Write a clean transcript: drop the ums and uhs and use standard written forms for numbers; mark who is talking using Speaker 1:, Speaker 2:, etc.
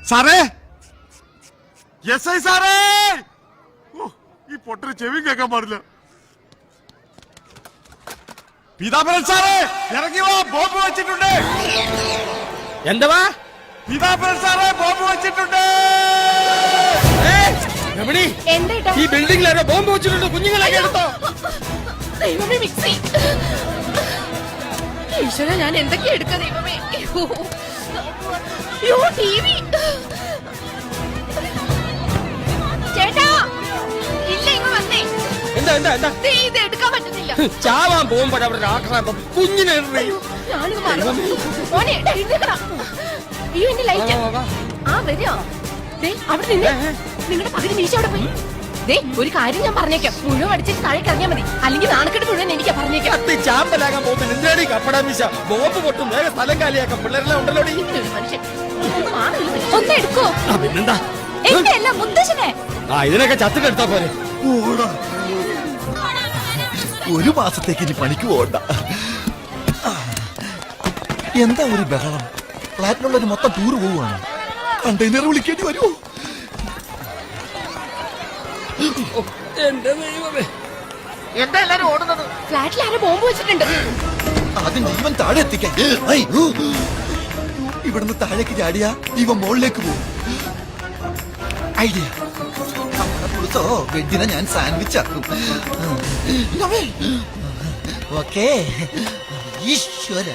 Speaker 1: സാറേ, S I സാറേ, ഈ പൊട്ടന് ചെവി കേൾക്കാൻ പാടില്ല. പീതാംബരൻ സാറേ, ഇറങ്ങി വാ, ബോംബ് വെച്ചിട്ടുണ്ട്.
Speaker 2: എന്താ?
Speaker 1: പീതാംബരൻ സാറേ, ബോംബ് വെച്ചിട്ടുണ്ട്.
Speaker 2: ഈ ബിൽഡിംഗിലാരോ ബോംബ് വെച്ചിട്ടുണ്ട്. കുഞ്ഞുങ്ങളെ എടുത്തോ.
Speaker 3: ദൈവമേ, മിക്സി. ഈശ്വര, ഞാൻ എന്തൊക്കെയാ എടുക്ക ദൈവമേ. ടിവി. ചേട്ടാ, ഇല്ല, ഇങ്ങ് വന്നേ.
Speaker 2: എന്താ
Speaker 3: ഇത് എടുക്കാൻ പറ്റുന്നില്ല.
Speaker 2: ചാവാൻ പോകുമ്പോഴവിടെ ആക്രാന്തം. കുഞ്ഞിനെ
Speaker 3: ഞാനിത് മറന്നു. മോനെ, എഴുന്നേക്കണം. അയ്യോ, എന്റെ ലൈറ്റ്. ആ, വരിക. അവിടെ നിന്ന് നിങ്ങളുടെ പകുതി മീശ അവിടെ പോയി. ഒരു കാര്യം ഞാൻ പറഞ്ഞേക്കാം, മുഴുവൻ അടിച്ചിട്ട് താഴേക്ക് ഇറങ്ങിയാൽ മതി, അല്ലെങ്കിൽ നാണക്കെട്ട് മുഴുവൻ എനിക്ക് പറഞ്ഞേക്കാം.
Speaker 2: ചാമ്പലാകാൻ പോകുന്ന എന്തിനാണ് കപ്പടാ മീശ? ബോംബ് പൊട്ടും, വേഗം സ്ഥലം കാലിയാക്കാം. പിള്ളേരെല്ലാം ഉണ്ടല്ലോ.
Speaker 3: മനുഷ്യൻ ഒന്ന് എടുക്കോ?
Speaker 2: പിന്നെന്താ?
Speaker 3: എന്റെ എല്ലാം മുത്തശ്ശനെ.
Speaker 2: ഇതിനൊക്കെ ചത്തിട്ടെടുത്താ പോരെ.
Speaker 4: ഒരു മാസത്തേക്ക് ഇനി പണിക്ക് പോകണ്ട. എന്താ ഒരു ബഹളം? ഫ്ലാറ്റിനുള്ളൊരു മൊത്തം ടൂർ പോവുകയാണ്. കണ്ടെയ്നർ വിളിക്കേണ്ടി വരുമോ?
Speaker 2: എന്റെ ദൈവമേ,
Speaker 3: എന്താ എല്ലാരും ഓടുന്നത്? ഫ്ലാറ്റിൽ ആരോ ബോംബ് വെച്ചിട്ടുണ്ട്.
Speaker 4: ആദ്യം ജീവൻ താഴെ എത്തിക്കാൻ. ഇവിടുന്ന് താഴേക്ക് ചാടിയാ ഇവ മുകളിലേക്ക് പോകും. ഐഡിയ. പുളുത്തോ വെജിനെ ഞാൻ സാൻഡ്വിച്ച് ആക്കും. ഓക്കേ. ഈശ്വര.